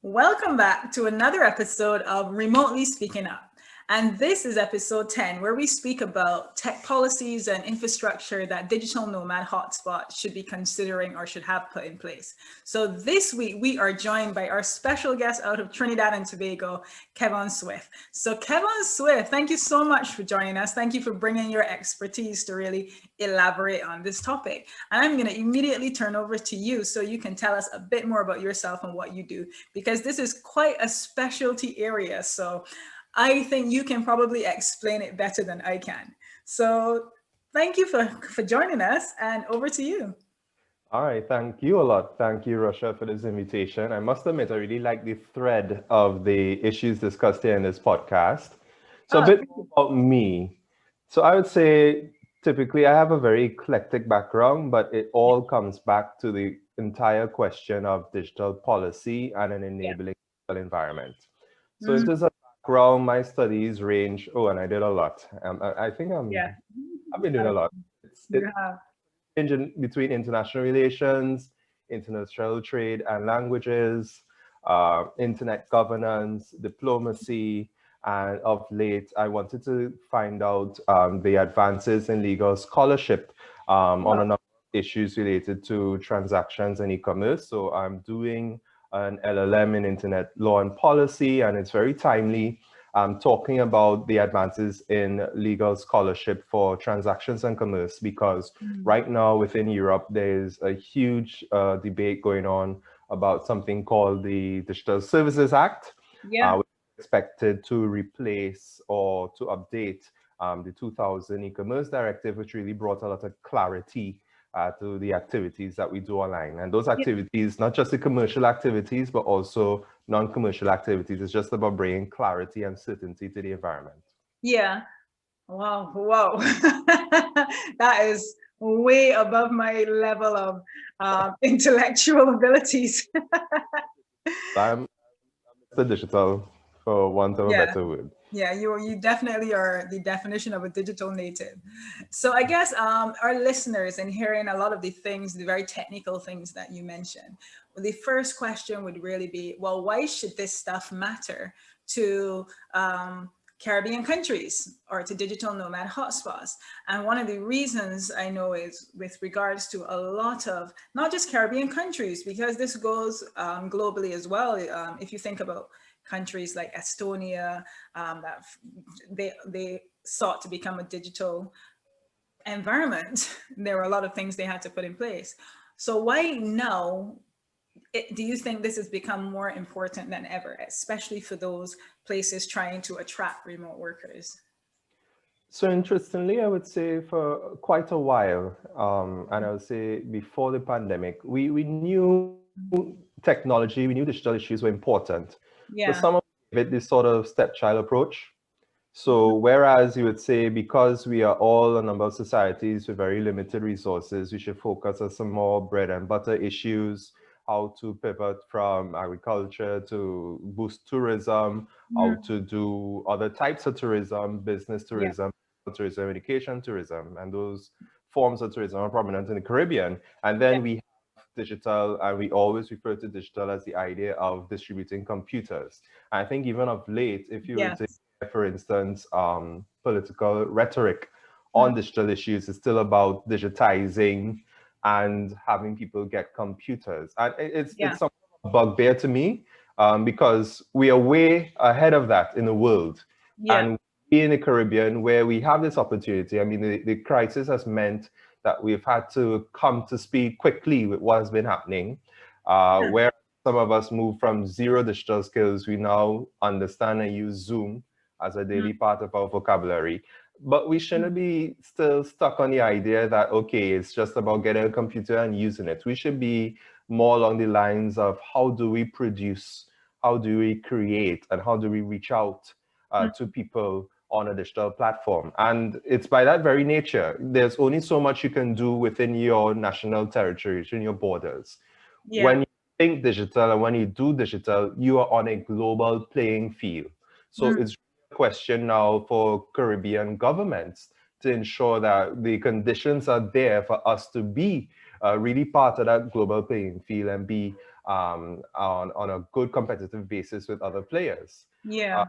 Welcome back to another episode of Remotely Speaking Up. And this is episode 10, where we speak about tech policies and infrastructure that digital nomad hotspots should be considering or should have put in place. So this week, we are joined by our special guest out of Trinidad and Tobago, Kevon Swift. So Kevon Swift, thank you so much for joining us. Thank you for bringing your expertise to really elaborate on this topic. And I'm going to immediately turn over to you so you can tell us a bit more about yourself and what you do, because this is quite a specialty area. So I think you can probably explain it better than I can. So thank you for joining us, and over to you. All right, thank you a lot. Thank you, Russia, for this invitation. I must admit, I really like the thread of the issues discussed here in this podcast. So, a Oh, bit more about me. So, I would say typically I have a very eclectic background, but it all comes back to the entire question of digital policy and an yeah. enabling digital environment. So, in Mhm. terms of background, my studies range. Oh, and I did a lot. I think Yeah. I've been doing a lot. You have. Between international relations, international trade and languages, internet governance, diplomacy, and of late, I wanted to find out the advances in legal scholarship on a number of issues related to transactions and e-commerce. So I'm doing an LLM in internet law and policy, and it's very timely talking about the advances in legal scholarship for transactions and commerce, because right now within Europe, there's a huge debate going on about something called the Digital Services Act, Yeah. which is expected to replace or to update the 2000 e-commerce directive, which really brought a lot of clarity to the activities that we do online. And those Yeah. activities, not just the commercial activities, but also non-commercial activities. It's just about bringing clarity and certainty to the environment. Yeah. Wow. Wow. That is way above my level of intellectual abilities. I'm Mr. Digital, for want of a Yeah. better word. Yeah, you definitely are the definition of a digital native. So I guess our listeners, and hearing a lot of the things, the very technical things that you mentioned, well, the first question would really be, well, why should this stuff matter to Caribbean countries or to digital nomad hotspots? And one of the reasons I know is with regards to a lot of not just Caribbean countries, because this goes globally as well. If you think about countries like Estonia, that they sought to become a digital environment. There were a lot of things they had to put in place. So why now? Do you think this has become more important than ever, especially for those places trying to attract remote workers? So interestingly, I would say for quite a while, and I would say before the pandemic, we knew technology, we knew digital issues were important, but some of Yeah. it this sort of stepchild approach. So whereas you would say because we are all a number of societies with very limited resources, we should focus on some more bread and butter issues, how to pivot from agriculture to boost tourism, how Mhm. to do other types of tourism, business Yeah. tourism, education tourism, and those forms of tourism are prominent in the Caribbean. And Yeah. then we digital, and we always refer to digital as the idea of distributing computers. I think even of late, if you were to, Yes. for instance, political rhetoric Mm. on digital issues, is still about digitizing and having people get computers. And Yeah. it's some bugbear to me, because we are way ahead of that in the world. Yeah. And we in the Caribbean, where we have this opportunity, I mean, the crisis has meant that we've had to come to speed quickly with what has been happening. Yeah. Where some of us move from zero digital skills, we now understand and use Zoom as a Mm. daily part of our vocabulary. But we shouldn't be still stuck on the idea that, okay, it's just about getting a computer and using it. We should be more along the lines of how do we produce, how do we create, and how do we reach out Mm. to people on a digital platform. And it's by that very nature, there's only so much you can do within your national territory, within your borders. Yeah. When you think digital and when you do digital, you are on a global playing field. So Mm. it's a question now for Caribbean governments to ensure that the conditions are there for us to be really part of that global playing field and be on a good competitive basis with other players. Yeah.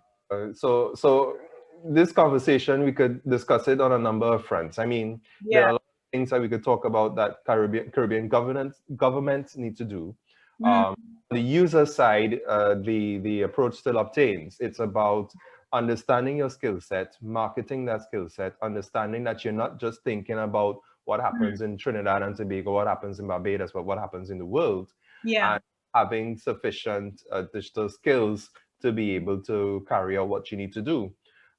So this conversation, we could discuss it on a number of fronts. I mean, there are a Yeah. lot of things that we could talk about that Caribbean governments need to do. Mm. The user side, the approach still obtains. It's about understanding your skill set, marketing that skill set, understanding that you're not just thinking about what happens in Trinidad and Tobago, what happens in Barbados, but what happens in the world, Yeah. and having sufficient digital skills to be able to carry out what you need to do.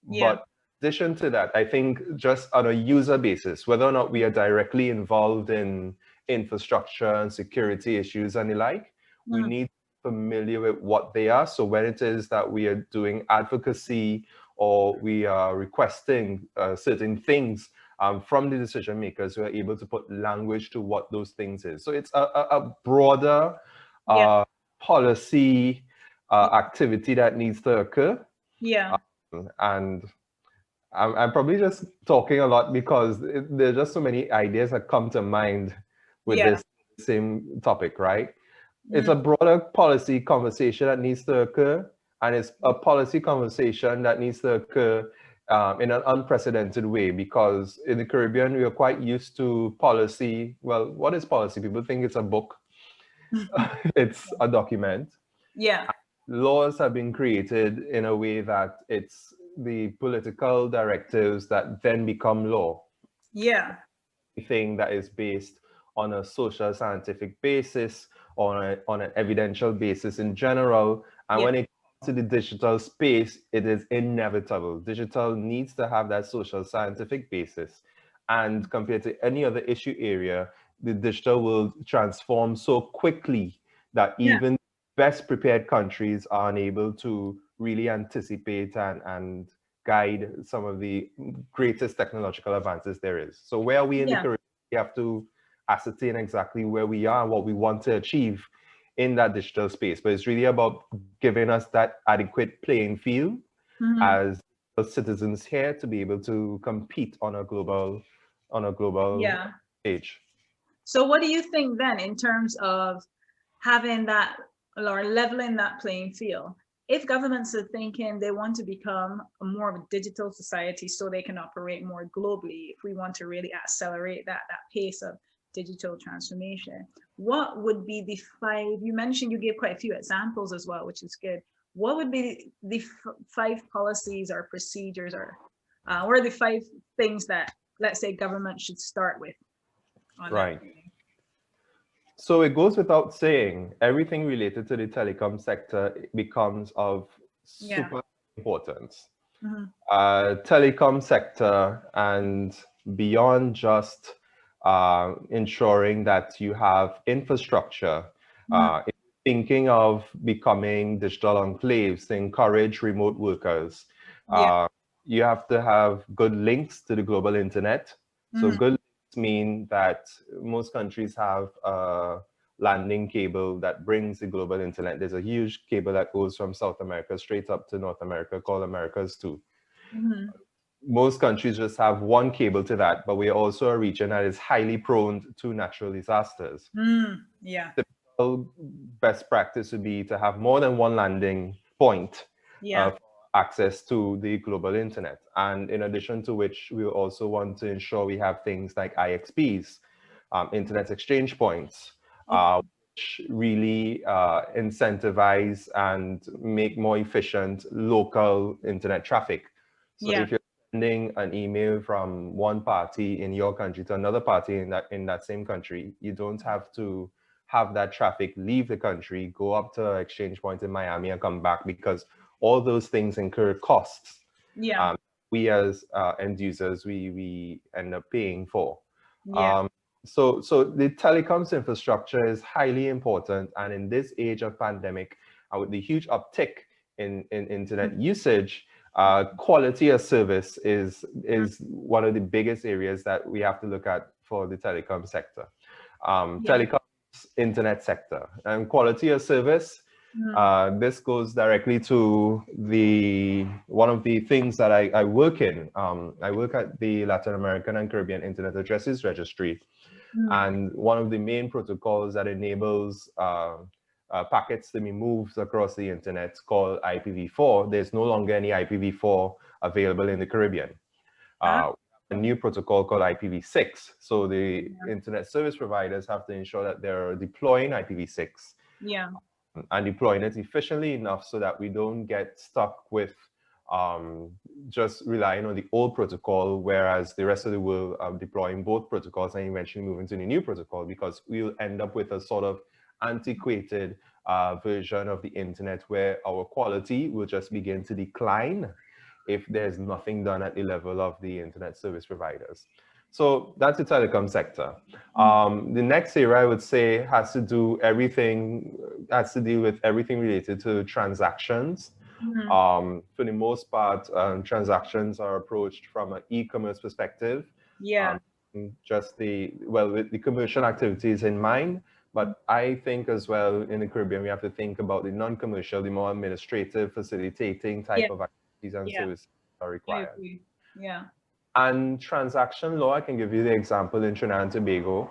Yeah. But in addition to that, I think just on a user basis, whether or not we are directly involved in infrastructure and security issues and the like, we Mm. need to be familiar with what they are. So when it is that we are doing advocacy or we are requesting certain things from the decision makers, we are able to put language to what those things is. So it's a broader Yeah. policy activity that needs to occur. Yeah. And I'm probably just talking a lot because there's just so many ideas that come to mind with Yeah. this same topic, right? It's Mm. a broader policy conversation that needs to occur, and it's a policy conversation that needs to occur in an unprecedented way, because in the Caribbean, we are quite used to policy. Well, what is policy? People think it's a book. It's a document. Yeah. Laws have been created in a way that it's the political directives that then become law. Yeah. Thing that is based on a social scientific basis, on an evidential basis in general. And Yeah. when it comes to the digital space, it is inevitable. Digital needs to have that social scientific basis. And compared to any other issue area, the digital will transform so quickly that Yeah. even best prepared countries are unable to really anticipate and guide some of the greatest technological advances there is. So where are we in the Yeah. Caribbean? We have to ascertain exactly where we are and what we want to achieve in that digital space. But it's really about giving us that adequate playing field Mhm. as citizens here to be able to compete on a global Yeah. stage. So what do you think then in terms of having that or leveling that playing field? If governments are thinking they want to become a more of a digital society so they can operate more globally, if we want to really accelerate that pace of digital transformation, what would be the five, you mentioned you gave quite a few examples as well, which is good. What would be the five policies or procedures, or what are the five things that, let's say, government should start with on that? Right. So it goes without saying, everything related to the telecom sector becomes of Yeah. super importance. Mhm. Telecom sector, and beyond just ensuring that you have infrastructure, Mhm. thinking of becoming digital enclaves to encourage remote workers, Yeah. you have to have good links to the global internet. So Mhm. good links mean that most countries have a landing cable that brings the global internet. There's a huge cable that goes from South America straight up to North America called Americas 2. Mhm. Most countries just have one cable to that, but we're also a region that is highly prone to natural disasters. Yeah. Typical best practice would be to have more than one landing point Yeah. for access to the global internet. And in addition to which, we also want to ensure we have things like IXPs, internet exchange points, Okay. which really incentivize and make more efficient local internet traffic. So Yeah. if you're sending an email from one party in your country to another party in that same country, you don't have to have that traffic leave the country, go up to an exchange point in Miami and come back, because all those things incur costs. Yeah. We as end users, we end up paying for. Yeah. So the telecoms infrastructure is highly important, and in this age of pandemic, with the huge uptick in internet usage, quality of service is one of the biggest areas that we have to look at for the telecom sector. Yeah. Telecoms internet sector and quality of service. This goes directly to one of the things that I work in. I work at the Latin American and Caribbean Internet Addresses Registry. And one of the main protocols that enables packets to be moved across the internet called IPv4, there's no longer any IPv4 available in the Caribbean. A new protocol called IPv6. So the internet service providers have to ensure that they're deploying IPv6 and deploying it efficiently enough so that we don't get stuck with just relying on the old protocol, whereas the rest of the world are deploying both protocols and eventually moving to the new protocol, because we'll end up with a sort of antiquated version of the internet where our quality will just begin to decline if there's nothing done at the level of the internet service providers. So that's the telecom sector. The next area I would say has to deal with everything related to transactions. For the most part, transactions are approached from an e-commerce perspective. Just with the commercial activities in mind, but I think as well in the Caribbean, we have to think about the non-commercial, the more administrative, facilitating type of activities and services are required. And transaction law, I can give you the example in Trinidad and Tobago.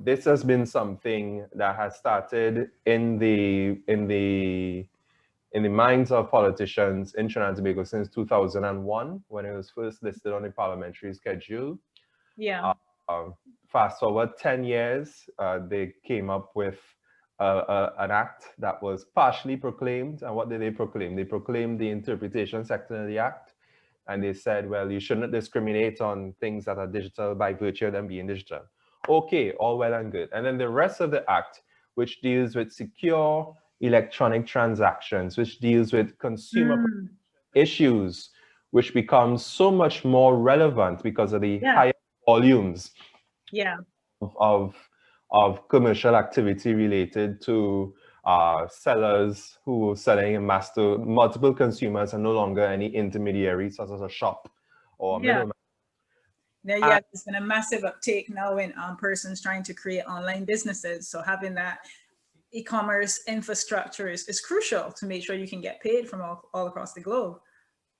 This has been something that has started in the minds of politicians in Trinidad and Tobago since 2001, when it was first listed on the parliamentary schedule. Fast forward 10 years, they came up with an act that was partially proclaimed. And what did they proclaim? They proclaimed the interpretation section of the act. And they said, well, you shouldn't discriminate on things that are digital by virtue of them being digital. Okay, all well and good. And then the rest of the act, which deals with secure electronic transactions, which deals with consumer issues, which becomes so much more relevant because of the higher volumes of commercial activity related to sellers who are selling in mass to multiple consumers and no longer any intermediaries such as a shop or middleman. There's been a massive uptake now in persons trying to create online businesses. So having that e-commerce infrastructure is crucial to make sure you can get paid from all across the globe.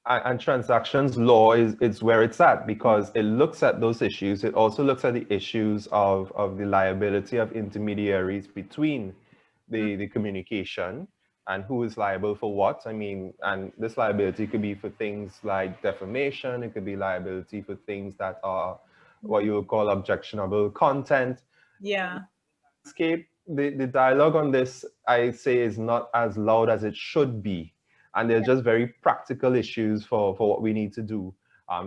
And transactions law is where it's at, because it looks at those issues. It also looks at the issues of the liability of intermediaries between the communication and who is liable for what. I mean, and this liability could be for things like defamation. It could be liability for things that are what you would call objectionable content. The dialogue on this, I say, is not as loud as it should be. And they're just very practical issues for what we need to do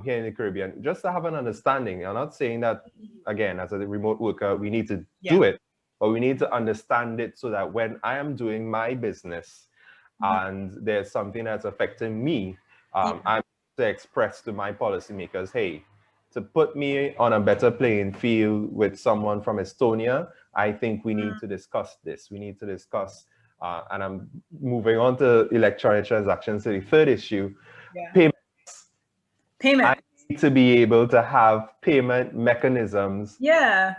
here in the Caribbean, just to have an understanding. I'm not saying that, again, as a remote worker, we need to do it, but we need to understand it so that when I am doing my business and there's something that's affecting me, I'm to express to my policymakers, hey, to put me on a better playing field with someone from Estonia, I think we need to discuss this. We need to discuss and I'm moving on to electronic transactions. So the third issue, payments. I need to be able to have payment mechanisms based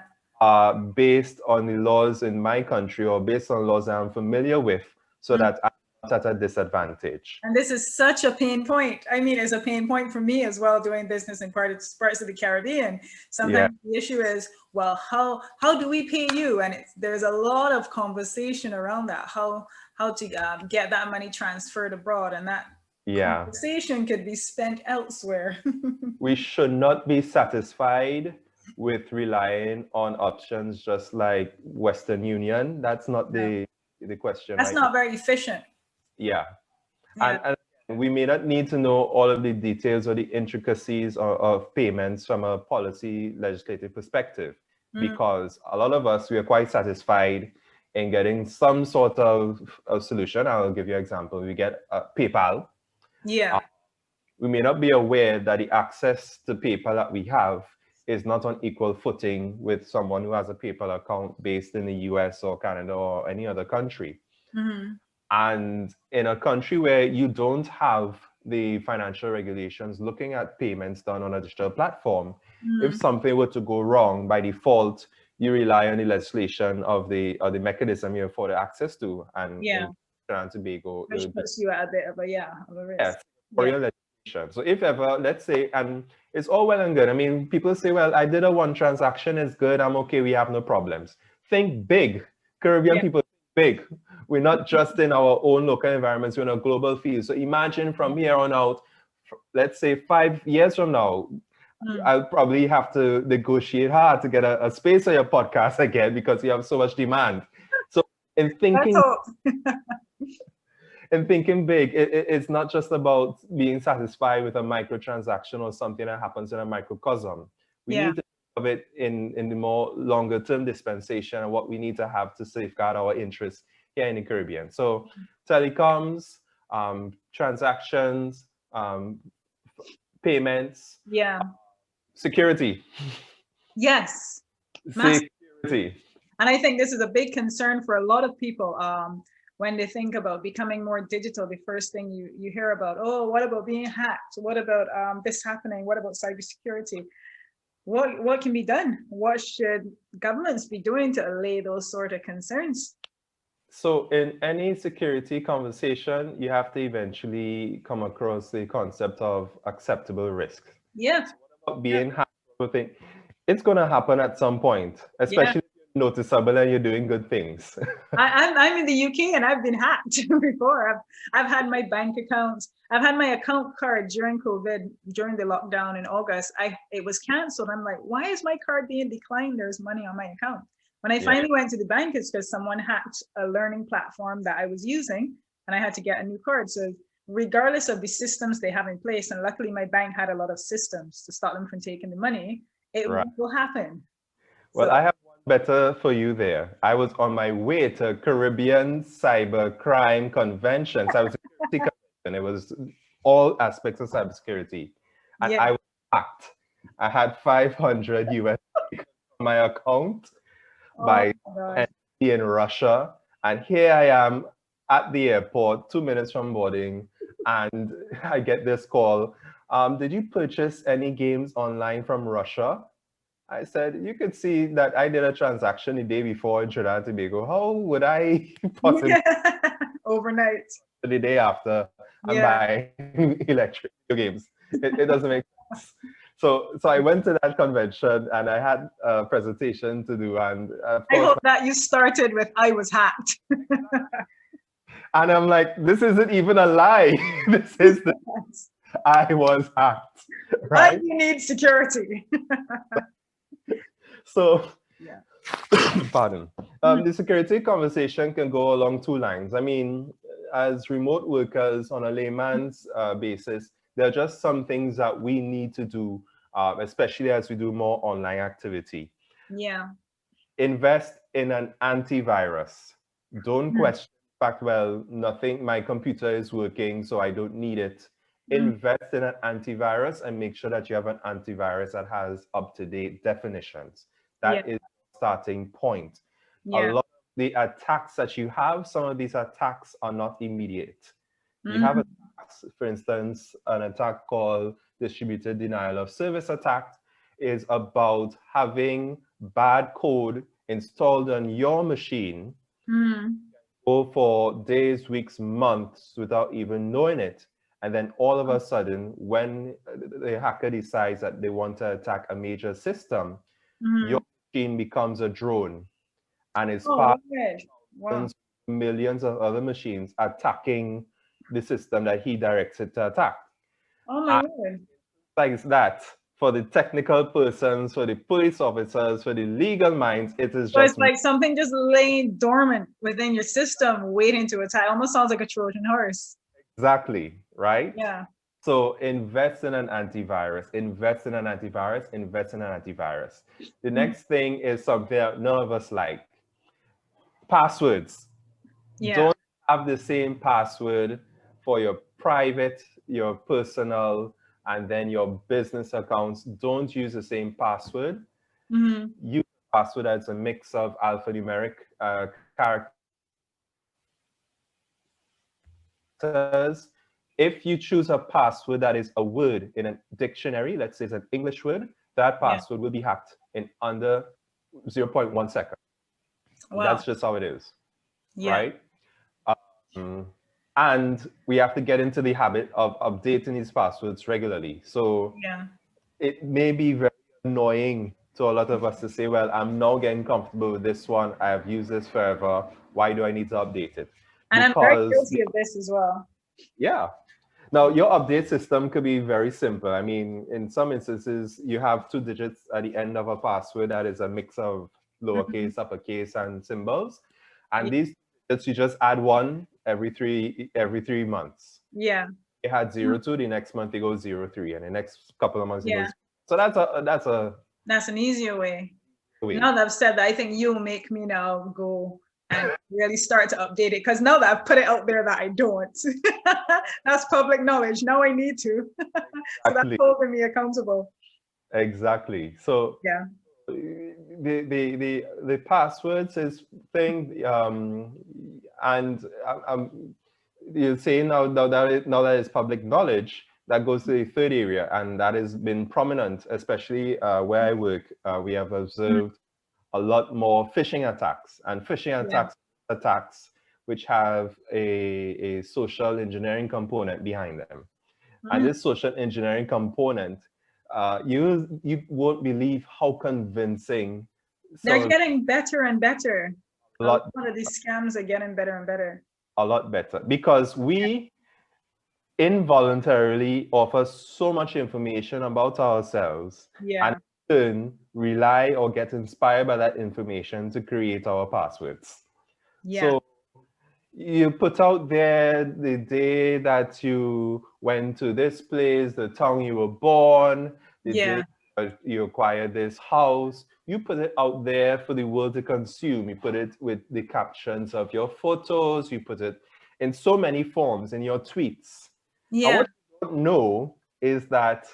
on the laws in my country or based on laws that I'm familiar with, so that I'm not at a disadvantage. And this is such a pain point. I mean, it's a pain point for me as well, doing business in parts of the Caribbean. Sometimes the issue is, well, how do we pay you? And there's a lot of conversation around that, how to get that money transferred abroad, and that conversation could be spent elsewhere. We should not be satisfied with relying on options just like Western Union. That's not the question. That's not very efficient. And we may not need to know all of the details or the intricacies of payments from a policy legislative perspective, because a lot of us, we are quite satisfied in getting some sort of solution. I'll give you an example. We get PayPal. We may not be aware that the access to PayPal that we have is not on equal footing with someone who has a PayPal account based in the US or Canada or any other country. And in a country where you don't have the financial regulations looking at payments done on a digital platform, if something were to go wrong, by default, you rely on the legislation of the mechanism you afford access to. And in Trinidad and Tobago, which puts you at a bit of a risk. For your legislation. So if ever, let's say, and it's all well and good. I mean, people say, well, I did a one transaction, it's good, I'm okay, we have no problems. Think big. Caribbean people think big. We're not just in our own local environments, we're in a global field. So imagine from here on out, let's say 5 years from now, I'll probably have to negotiate hard to get a space on your podcast again because you have so much demand. So in thinking, big, it's not just about being satisfied with a microtransaction or something that happens in a microcosm. We need to have it in the more longer term dispensation and what we need to have to safeguard our interests here in the Caribbean. So telecoms, transactions, payments, security. Yes. Security. And I think this is a big concern for a lot of people. When they think about becoming more digital, the first thing you hear about, oh, what about being hacked? What about this happening? What about cybersecurity? What can be done? What should governments be doing to allay those sort of concerns? So in any security conversation, you have to eventually come across the concept of acceptable risk. Yeah. So what about being hacked? It's going to happen at some point, especially if you're noticeable and you're doing good things. I'm in the UK and I've been hacked before. I've had my bank accounts. I've had my account card during COVID, during the lockdown in August. It was canceled. I'm like, why is my card being declined? There's money on my account. When I finally went to the bank, it's because someone hacked a learning platform that I was using and I had to get a new card. So regardless of the systems they have in place, and luckily my bank had a lot of systems to stop them from taking the money, it will happen. Well, so I have one better for you there. I was on my way to Caribbean Cybercrime Convention. Cybersecurity convention. It was all aspects of cybersecurity. And I was hacked. I had 500 US on my account by in Russia. And here I am at the airport, 2 minutes from boarding, and I get this call. Did you purchase any games online from Russia? I said, you could see that I did a transaction the day before in Trinidad and Tobago. How would I possibly overnight the day after and buy electric games? It doesn't make sense. So I went to that convention and I had a presentation to do. And I hope that you started with, I was hacked. And I'm like, this isn't even a lie. This is I was hacked. Right? But you need security. So, pardon. The security conversation can go along two lines. I mean, as remote workers on a layman's basis, there are just some things that we need to do, especially as we do more online activity. Yeah. Invest in an antivirus. Don't question the fact, well, nothing, my computer is working, so I don't need it. Invest in an antivirus and make sure that you have an antivirus that has up-to-date definitions. That is the starting point. A lot of the attacks that you have, some of these attacks are not immediate. You have attacks, for instance, an attack called distributed denial of service attack is about having bad code installed on your machine, go for days, weeks, months without even knowing it. And then all of a sudden, when the hacker decides that they want to attack a major system, your machine becomes a drone and is part of millions of other machines attacking the system that he directs it to attack. Oh my word. Like that, for the technical persons, for the police officers, for the legal minds, it is so just... it's like something just laying dormant within your system, waiting to attack. Almost sounds like a Trojan horse. Exactly, right? Yeah. So invest in an antivirus, invest in an antivirus, invest in an antivirus. The next thing is something that none of us like. Passwords. Don't have the same password for your private, your personal, and then your business accounts. Don't use the same password. Use a password that's a mix of alphanumeric characters. If you choose a password that is a word in a dictionary, let's say it's an English word, that password will be hacked in under 0.1 second. Wow. That's just how it is, right? And we have to get into the habit of updating these passwords regularly. So it may be very annoying to a lot of us to say, well, I'm now getting comfortable with this one. I have used this forever. Why do I need to update it? And I'm very guilty of this as well. Yeah. Now, your update system could be very simple. I mean, in some instances, you have 2 digits at the end of a password that is a mix of lowercase, uppercase, and symbols. And these digits, you just add 1 every 3 months. Yeah. It had 02, the next month it goes 03, and the next couple of months it goes. So that's an easier way. Now that I've said that, I think you'll make me now go and really start to update it, because now that I've put it out there that I don't, that's public knowledge. Now I need to. So that's holding me accountable. Exactly. So yeah, the passwords is thing, and you say now that it's public knowledge, that goes to the third area, and that has been prominent, especially where I work. We have observed a lot more phishing attacks, and phishing attacks which have a social engineering component behind them. And this social engineering component, you won't believe how convincing. They're getting better and better. A lot of these scams are getting better and better. A lot better, because we involuntarily offer so much information about ourselves, and then rely or get inspired by that information to create our passwords. So you put out there the day that you went to this place, the town you were born, the day you acquired this house. You put it out there for the world to consume. You put it with the captions of your photos. You put it in so many forms in your tweets. And what you don't know is that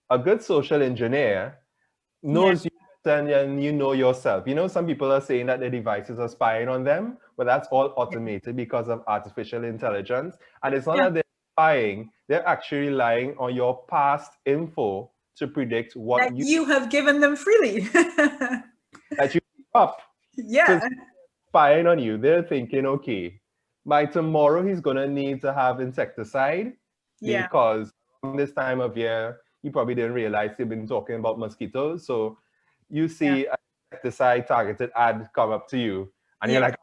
a good social engineer knows you better than you know yourself. You know, some people are saying that their devices are spying on them, but that's all automated because of artificial intelligence. And it's not that they're spying, they're actually relying on your past info to predict what that you have given them freely. That you pick up. So spying on you, they're thinking, okay, by tomorrow he's gonna need to have insecticide, because this time of year you probably didn't realize they've been talking about mosquitoes. So you see an insecticide targeted ad come up to you, and you're like,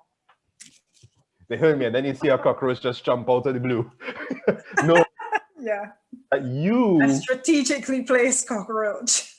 they heard me, and then you see a cockroach just jump out of the blue. No. A strategically placed cockroach.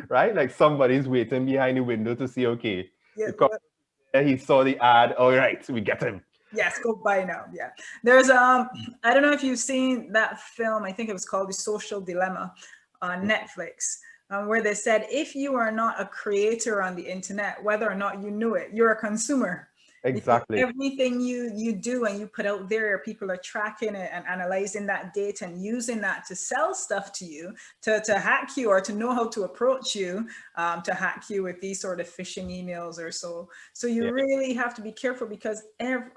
Right? Like somebody's waiting behind the window to see, okay, he saw the ad, all right, so we get him. Yes, go buy now. Yeah. There's I don't know if you've seen that film, I think it was called The Social Dilemma on Netflix, where they said, if you are not a creator on the internet, whether or not you knew it, you're a consumer. Exactly. Because everything you do and you put out there, people are tracking it and analyzing that data and using that to sell stuff to you, to hack you, or to know how to approach you, to hack you with these sort of phishing emails or so. So you really have to be careful, because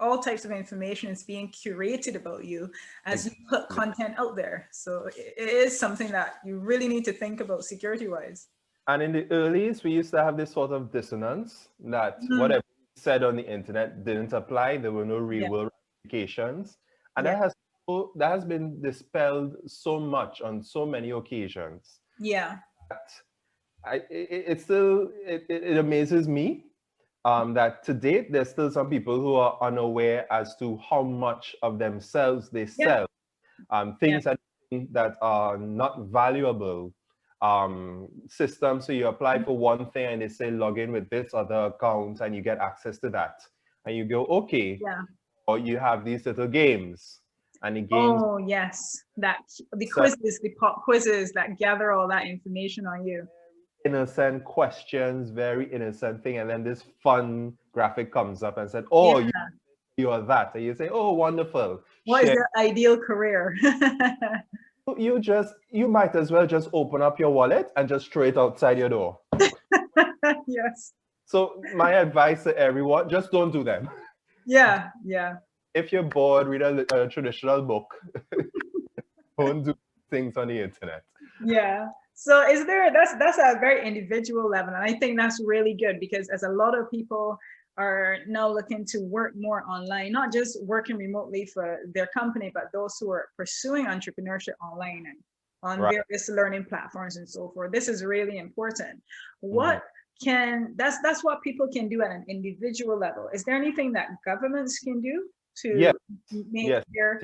all types of information is being curated about you as you put content out there. So it is something that you really need to think about security-wise. And in the earlies, we used to have this sort of dissonance that whatever said on the internet didn't apply. There were no real world ramifications, and that has been dispelled so much on so many occasions. It amazes me that to date there's still some people who are unaware as to how much of themselves they sell, things that are not valuable. System. So you apply for one thing and they say log in with this other account and you get access to that, and you go okay, or you have these little games, and the games, the quizzes, the pop quizzes that gather all that information on you. Innocent questions, very innocent thing, and then this fun graphic comes up and said, oh, you are that, and you say, oh, wonderful, what is your ideal career? You might as well just open up your wallet and just throw it outside your door. So my advice to everyone, just don't do them. If you're bored, read a traditional book. Don't do things on the internet. So that's a very individual level, and I think that's really good, because as a lot of people are now looking to work more online, not just working remotely for their company, but those who are pursuing entrepreneurship online and on various learning platforms and so forth. This is really important. What that's what people can do at an individual level. Is there anything that governments can do Yes, to make yes. their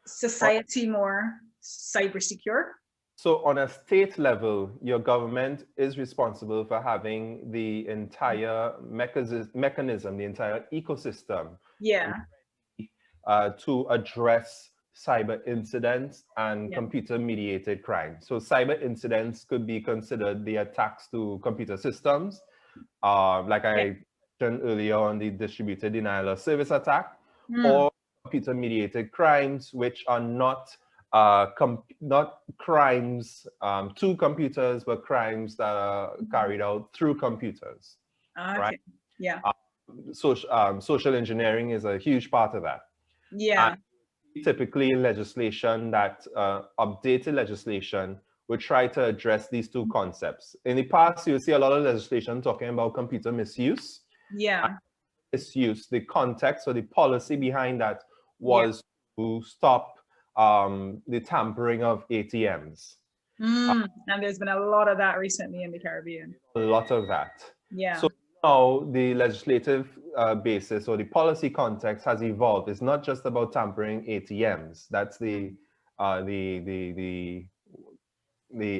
society more cyber secure? So on a state level, your government is responsible for having the entire mechanism, the entire ecosystem Yeah. to address cyber incidents and Yeah. computer mediated crime. So cyber incidents could be considered the attacks to computer systems, like Yeah. I mentioned earlier on the distributed denial of service attack, Mm. or computer mediated crimes, which are not not crimes to computers, but crimes that are carried out through computers, right? Okay. Yeah. Social engineering is a huge part of that. And Yeah. typically legislation that updated legislation would try to address these two concepts. In the past, you see a lot of legislation talking about computer misuse. Yeah. Misuse, the context or the policy behind that Yeah. was to stop the tampering of ATMs. And there's been a lot of that recently in the Caribbean. A lot of that. Yeah. So now the legislative basis or the policy context has evolved. It's not just about tampering ATMs. That's the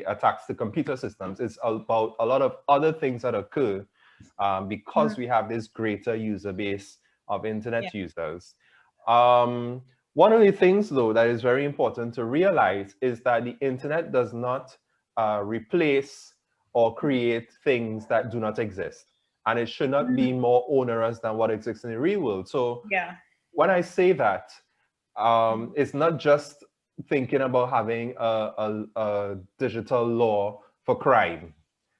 attacks to computer systems. It's about a lot of other things that occur because we have this greater user base of internet users. One of the things, though, that is very important to realize is that the internet does not replace or create things that do not exist. And it should not be more onerous than what exists in the real world. So when I say that, it's not just thinking about having a digital law for crime.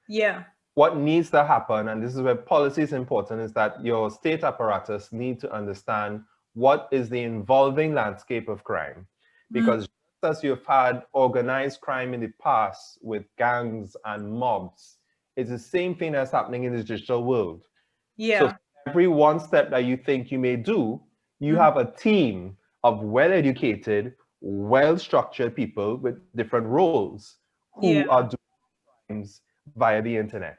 Yeah. What needs to happen, and this is where policy is important, is that your state apparatus need to understand what is the evolving landscape of crime. Because just as you've had organized crime in the past with gangs and mobs, it's the same thing that's happening in the digital world. Yeah. So every one step that you think you may do, you have a team of well-educated, well-structured people with different roles who are doing crimes via the internet.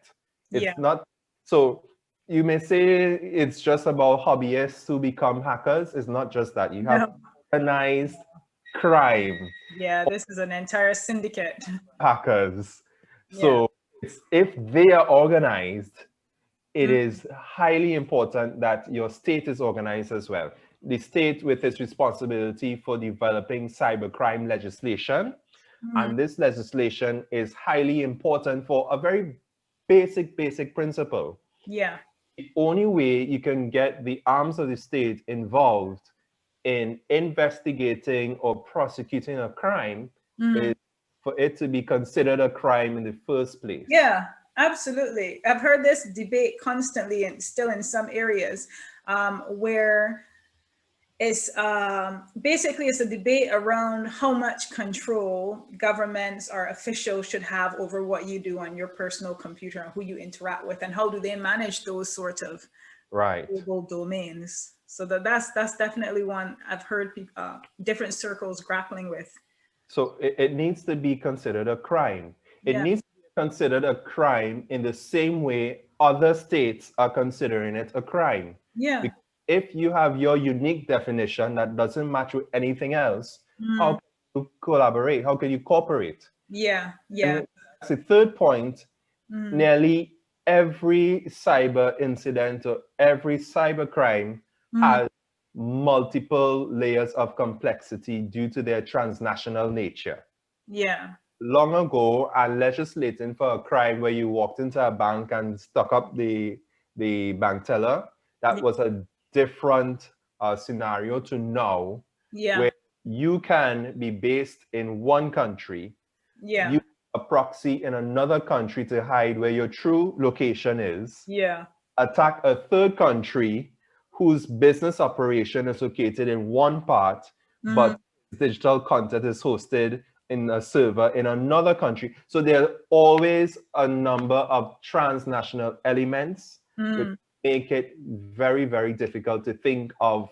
It's not, so you may say it's just about hobbyists who become hackers. It's not just that. You have organized crime. Yeah, this is an entire syndicate. Hackers. So if they are organized, it is highly important that your state is organized as well. The state with its responsibility for developing cybercrime legislation. And this legislation is highly important for a very basic principle. Yeah. The only way you can get the arms of the state involved in investigating or prosecuting a crime is for it to be considered a crime in the first place. Yeah, absolutely. I've heard this debate constantly and still in some areas where it's basically it's a debate around how much control governments or officials should have over what you do on your personal computer and who you interact with, and how do they manage those sorts of global domains. So that's definitely one I've heard different circles grappling with. So it needs to be considered a crime. It needs to be considered a crime in the same way other states are considering it a crime. Yeah. Because if you have your unique definition that doesn't match with anything else, how can you collaborate? How can you cooperate? Yeah, yeah. And that's the third point. Nearly every cyber incident or every cyber crime has multiple layers of complexity due to their transnational nature. Yeah. Long ago, and legislating for a crime where you walked into a bank and stuck up the bank teller, that was a different scenario to now, where you can be based in one country, use a proxy in another country to hide where your true location is, attack a third country whose business operation is located in one part, but digital content is hosted in a server in another country. So there are always a number of transnational elements which make it very, very difficult to think of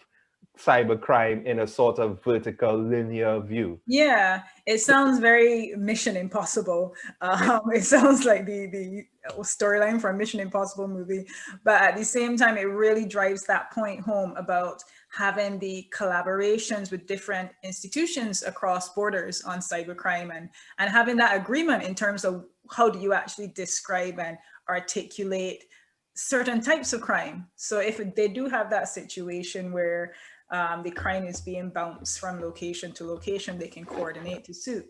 cybercrime in a sort of vertical linear view. Yeah, it sounds very Mission Impossible. It sounds like the storyline for a Mission Impossible movie, but at the same time, it really drives that point home about having the collaborations with different institutions across borders on cybercrime, and having that agreement in terms of how do you actually describe and articulate certain types of crime. So if they do have that situation where the crime is being bounced from location to location, they can coordinate to suit.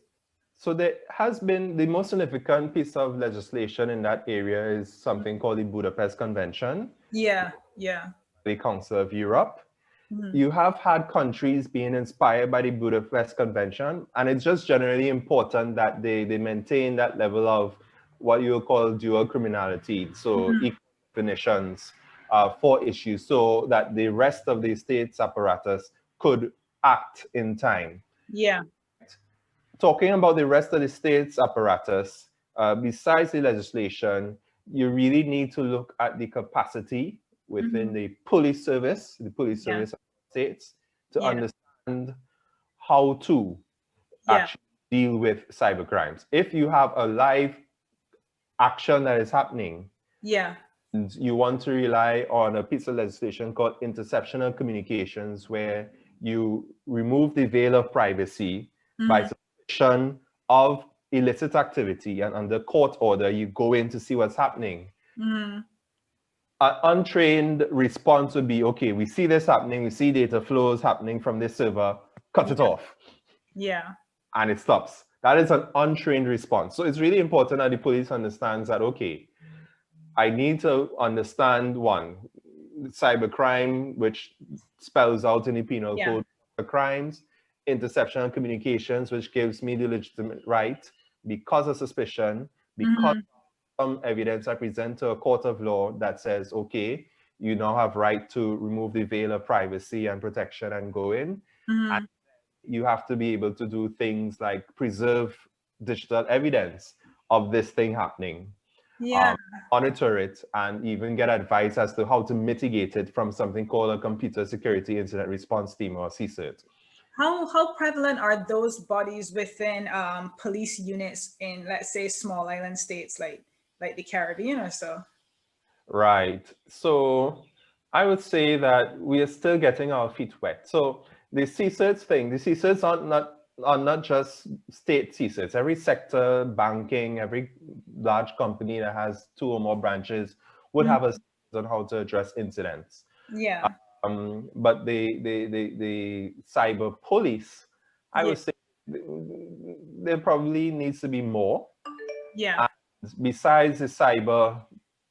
So there has been the most significant piece of legislation in that area is something called the Budapest Convention. Yeah. The Council of Europe. You have had countries being inspired by the Budapest Convention, and it's just generally important that they maintain that level of what you call dual criminality, so equal definitions for issues, so that the rest of the state's apparatus could act in time. Yeah. Talking about the rest of the state's apparatus, besides the legislation, you really need to look at the capacity within the police service of states, to understand how to actually deal with cybercrimes. If you have a live action that is happening, and you want to rely on a piece of legislation called interceptional communications, where you remove the veil of privacy by suspicion of illicit activity, and under court order, you go in to see what's happening. An untrained response would be, okay, we see this happening, we see data flows happening from this server, cut it off. And it stops. That is an untrained response. So it's really important that the police understands that, okay, I need to understand, one, cybercrime, which spells out in the penal code crimes, interception and communications, which gives me the legitimate right, because of suspicion, because some evidence I present to a court of law that says, okay, you now have right to remove the veil of privacy and protection and go in. And you have to be able to do things like preserve digital evidence of this thing happening, monitor it, and even get advice as to how to mitigate it from something called a Computer Security Incident Response Team, or CSIRT. How prevalent are those bodies within police units in, let's say, small island states like the Caribbean or so? Right. So I would say that we are still getting our feet wet. So the CSIRTs thing, the CSIRTs are not just state CSIRTs. Every sector, banking, every large company that has 2 or more branches would have a CSIRT on how to address incidents. But the cyber police, I would say there probably needs to be more. And besides the cyber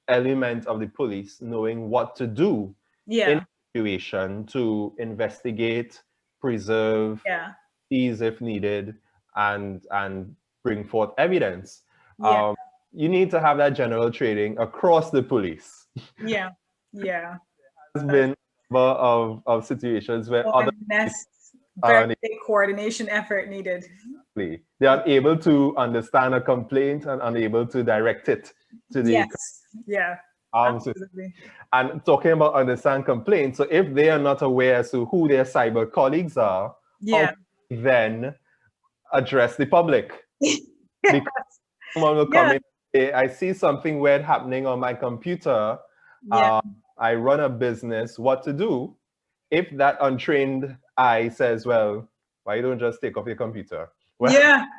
element of the police knowing what to do in a situation to investigate, preserve, seize if needed, and bring forth evidence. You need to have that general training across the police. There's been a number of situations where other very big coordination effort needed. They are able to understand a complaint and unable to direct it to the absolutely. And talking about understand complaints, so if they are not aware as to who their cyber colleagues are, how then address the public? Because someone will come in and say, I see something weird happening on my computer. I run a business, what to do? If that untrained eye says, well, why you don't just take off your computer? Well,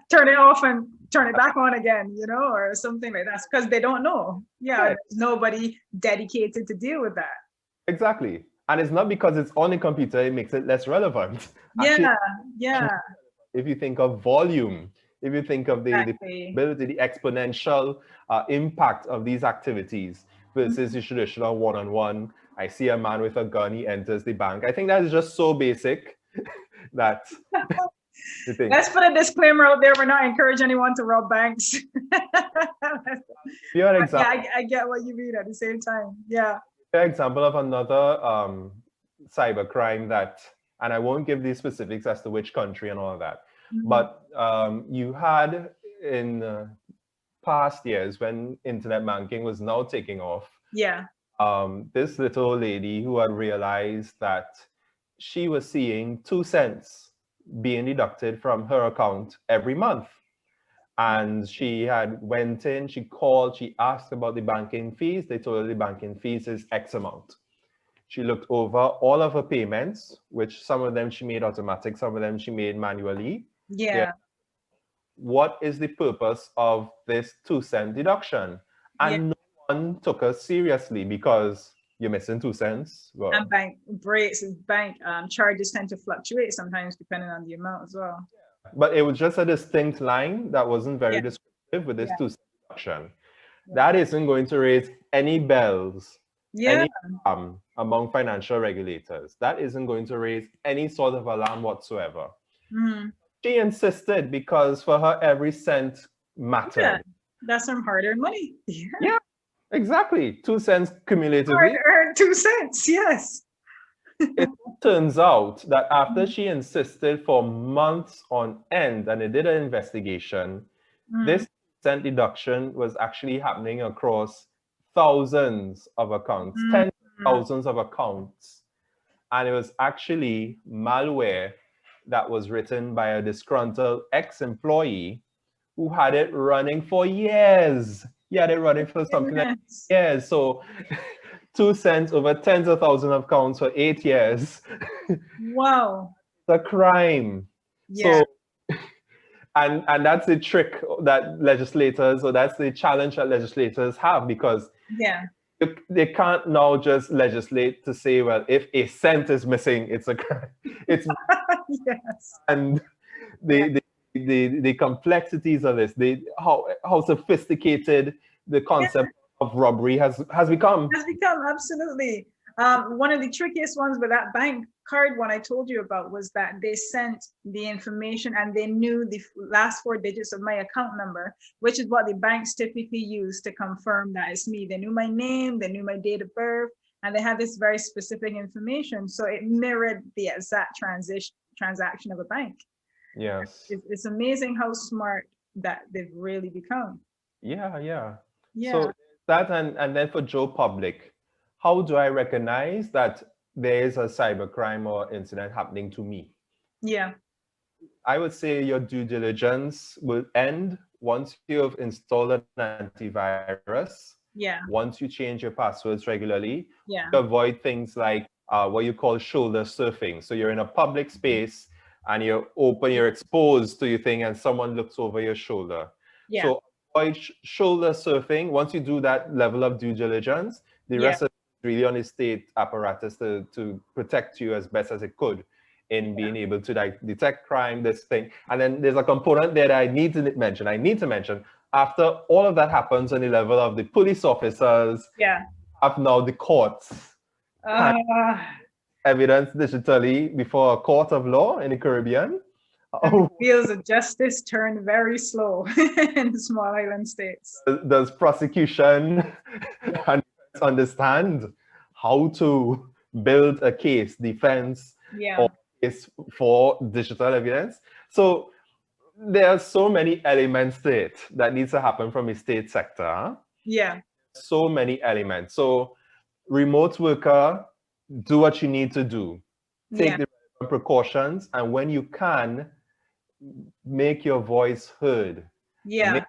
turn it off and turn it back on again, or something like that, because they don't know. There's nobody dedicated to deal with that. Exactly. And it's not because it's on the computer, it makes it less relevant. Actually, if you think of volume, if you think of the ability, the exponential impact of these activities versus the traditional one-on-one, I see a man with a gun, he enters the bank. I think that is just so basic that... Let's put a disclaimer out there. We're not encouraging anyone to rob banks. I get what you mean at the same time. Example of another cybercrime that, and I won't give these specifics as to which country and all of that, but you had in past years when internet banking was now taking off, this little lady who had realized that she was seeing 2 cents being deducted from her account every month. And she had went in, she called, she asked about the banking fees. They told her the banking fees is X amount. She looked over all of her payments, which some of them she made automatic, some of them she made manually. Yeah. What is the purpose of this 2 cent deduction? And no one took us seriously because you're missing 2 cents. Well, and bank breaks, bank charges tend to fluctuate sometimes depending on the amount as well. but it was just a distinct line that wasn't very descriptive with this 2 cent deduction. That isn't going to raise any bells, any among financial regulators. That isn't going to raise any sort of alarm whatsoever. She insisted because for her every cent mattered. Yeah, that's some hard-earned money. Yeah, exactly. 2 cents cumulatively. Hard-earned 2 cents, yes. It turns out that after she insisted for months on end and they did an investigation, this cent deduction was actually happening across thousands of accounts, tens of thousands of accounts. And it was actually malware that was written by a disgruntled ex-employee who had it running for years. He had it running for something like years. So 2 cents over tens of thousands of accounts for 8 years. Wow. It's a crime. Yeah. So, and that's the trick that legislators, or that's the challenge that legislators have, because they can't now just legislate to say, well, if a cent is missing, it's a crime. It's and the complexities of this, how sophisticated the concept of robbery has become. Has become, absolutely. One of the trickiest ones with that bank card one I told you about was that they sent the information and they knew the last 4 digits of my account number, which is what the banks typically use to confirm that it's me. They knew my name, they knew my date of birth, and they had this very specific information. So it mirrored the exact transaction of a bank. Yes. It's amazing how smart that they've really become. Yeah. So that, and then for Joe Public, how do I recognize that there is a cybercrime or incident happening to me? Yeah. I would say your due diligence will end once you've installed an antivirus. Yeah. Once you change your passwords regularly. Yeah. To avoid things like what you call shoulder surfing. So you're in a public space and you're exposed to your thing and someone looks over your shoulder. Yeah. So avoid shoulder surfing. Once you do that level of due diligence, the rest of it is really on the state apparatus to protect you as best as it could in being able to detect crime, this thing. And then there's a component there that I need to mention. After all of that happens on the level of the police officers, have now the courts evidence digitally before a court of law in the Caribbean. It feels that justice turned very slow in the small island states. Does prosecution understand how to build a case, defense, or case for digital evidence? So there are so many elements to it that needs to happen from the state sector. Yeah. So many elements. So remote worker, do what you need to do. Take the precautions, and when you can, make your voice heard. Make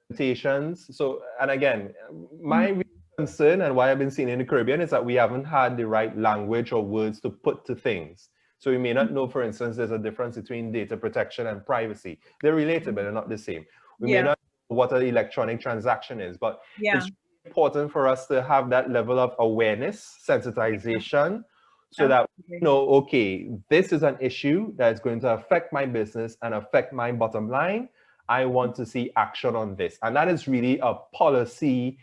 presentations. So, and again, my concern and why I've been seeing in the Caribbean is that we haven't had the right language or words to put to things. So we may not know, for instance, there's a difference between data protection and privacy. They're related, but they're not the same. We may not know what an electronic transaction is, but it's important for us to have that level of awareness, sensitization, so that we know, okay, this is an issue that is going to affect my business and affect my bottom line. I want to see action on this. And that is really a policy.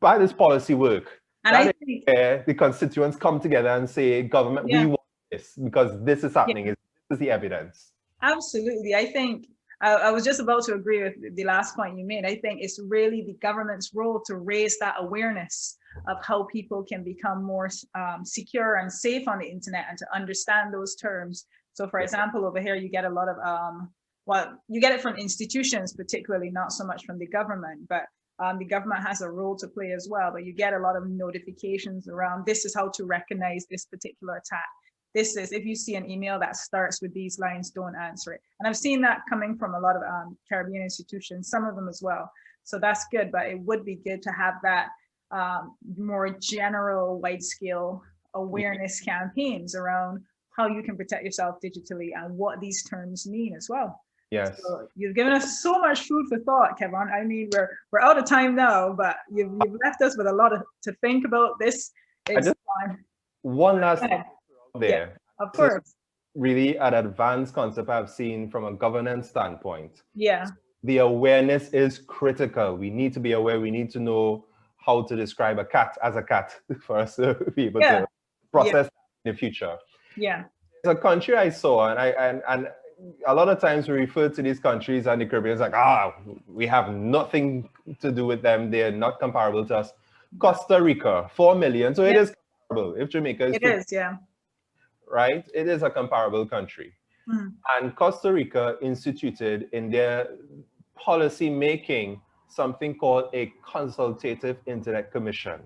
By this policy work. And I think where the constituents come together and say, government, we want this because this is happening. This is the evidence. Absolutely. I think I was just about to agree with the last point you made. I think it's really the government's role to raise that awareness of how people can become more secure and safe on the internet and to understand those terms. So for example, over here, you get a lot of, well, you get it from institutions, particularly not so much from the government, but the government has a role to play as well, but you get a lot of notifications around this is how to recognize this particular attack. this is, if you see an email that starts with these lines, don't answer it. And I've seen that coming from a lot of Caribbean institutions, some of them as well. So that's good, but it would be good to have that more general, wide-scale awareness campaigns around how you can protect yourself digitally and what these terms mean as well. Yes. So you've given us so much food for thought, Kevon. I mean, we're out of time now, but you've left us with a lot to think about. This is one last thing there. Yeah, of course. Really an advanced concept I've seen from a governance standpoint. Yeah. The awareness is critical. We need to be aware. We need to know how to describe a cat as a cat for us to be able to process in the future. Yeah. There's a country I saw, and a lot of times we refer to these countries and the Caribbean, it's like, we have nothing to do with them. They're not comparable to us. Costa Rica, 4 million. So it is comparable. If Jamaica is, it is, yeah. Right? It is a comparable country. Mm. And Costa Rica instituted in their policy making something called a consultative internet commission.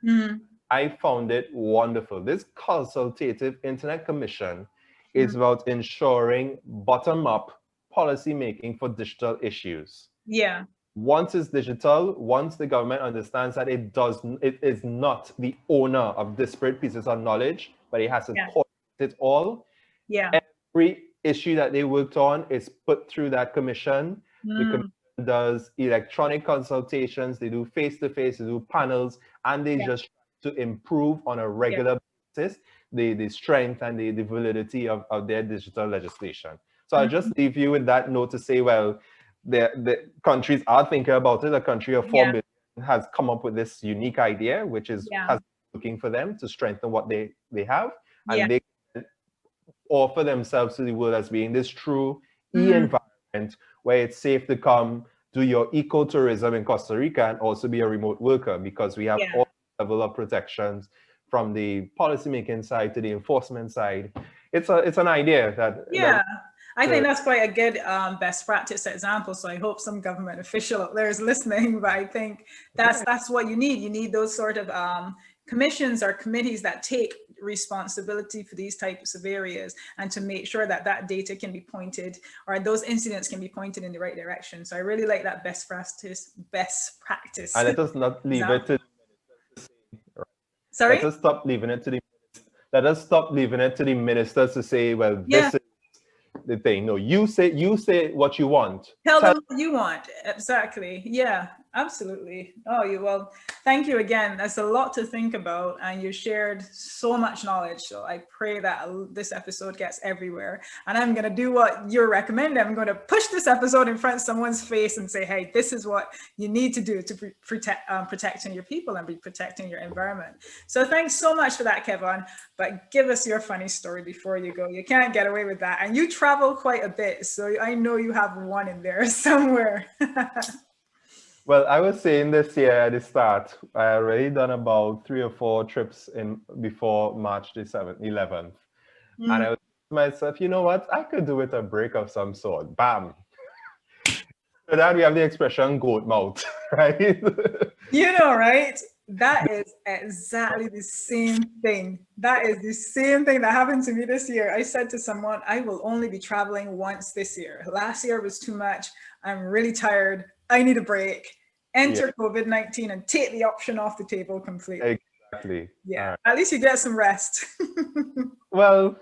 Mm. I found it wonderful. This consultative internet commission is about ensuring bottom-up policy making for digital issues. Yeah. Once it's digital, once the government understands that it is not the owner of disparate pieces of knowledge, but it has to coordinate it all. Yeah. Every issue that they worked on is put through that commission. The commission does electronic consultations, they do face-to-face, they do panels, and they just try to improve on a regular basis the strength and the validity of their digital legislation. So I'll just leave you with that note to say, well, the countries are thinking about it. A country of 4 million has come up with this unique idea, which is looking for them to strengthen what they have. And they can offer themselves to the world as being this true e-environment where it's safe to come do your ecotourism in Costa Rica and also be a remote worker, because we have all level of protections from the policymaking side to the enforcement side. It's an idea that I think that's quite a good best practice example. So I hope some government official up there is listening. But I think that's what you need. You need those sort of commissions or committees that take responsibility for these types of areas and to make sure that that data can be pointed, or those incidents can be pointed in the right direction. So I really like that best practice. And let us not leave it to Sorry? Let us stop leaving it to the ministers to say, well, this is the thing. No, you say what you want. Tell them what you want. Exactly. Yeah, absolutely. Well, thank you again. That's a lot to think about, and you shared so much knowledge. So I pray that this episode gets everywhere. And I'm going to do what you're recommending. I'm going to push this episode in front of someone's face and say, hey, this is what you need to do to protecting your people and be protecting your environment. So thanks so much for that, Kevon. But give us your funny story before you go. You can't get away with that. And you travel quite a bit, so I know you have one in there somewhere. Well, I was saying this year at the start, I already done about 3 or 4 trips before March the 11th. And I was to myself, you know what? I could do with a break of some sort. Bam. So that we have the expression goat mouth, right? You know, right? That is exactly the same thing. That is the same thing that happened to me this year. I said to someone, I will only be traveling once this year. Last year was too much. I'm really tired. I need a break. Enter COVID-19 and take the option off the table completely. Exactly. Yeah. At least you get some rest. Well,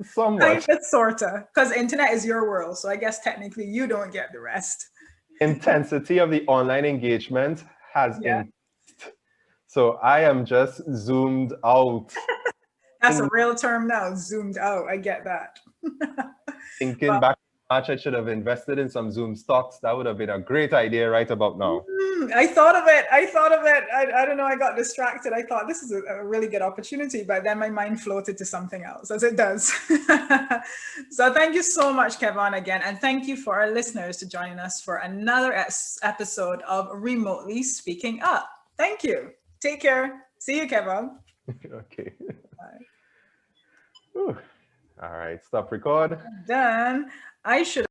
somewhat. Sorta. Because internet is your world. So I guess technically you don't get the rest. Intensity of the online engagement has increased. So I am just zoomed out. That's a real term now, zoomed out. I get that. Thinking back in March, I should have invested in some Zoom stocks. That would have been a great idea right about now. I thought of it. I don't know. I got distracted. I thought this is a really good opportunity, but then my mind floated to something else, as it does. So thank you so much, Kevon, again. And thank you for our listeners to joining us for another episode of Remotely Speaking Up. Thank you. Take care. See you, Kevon. Okay. Bye. All right. Stop record. Done. I should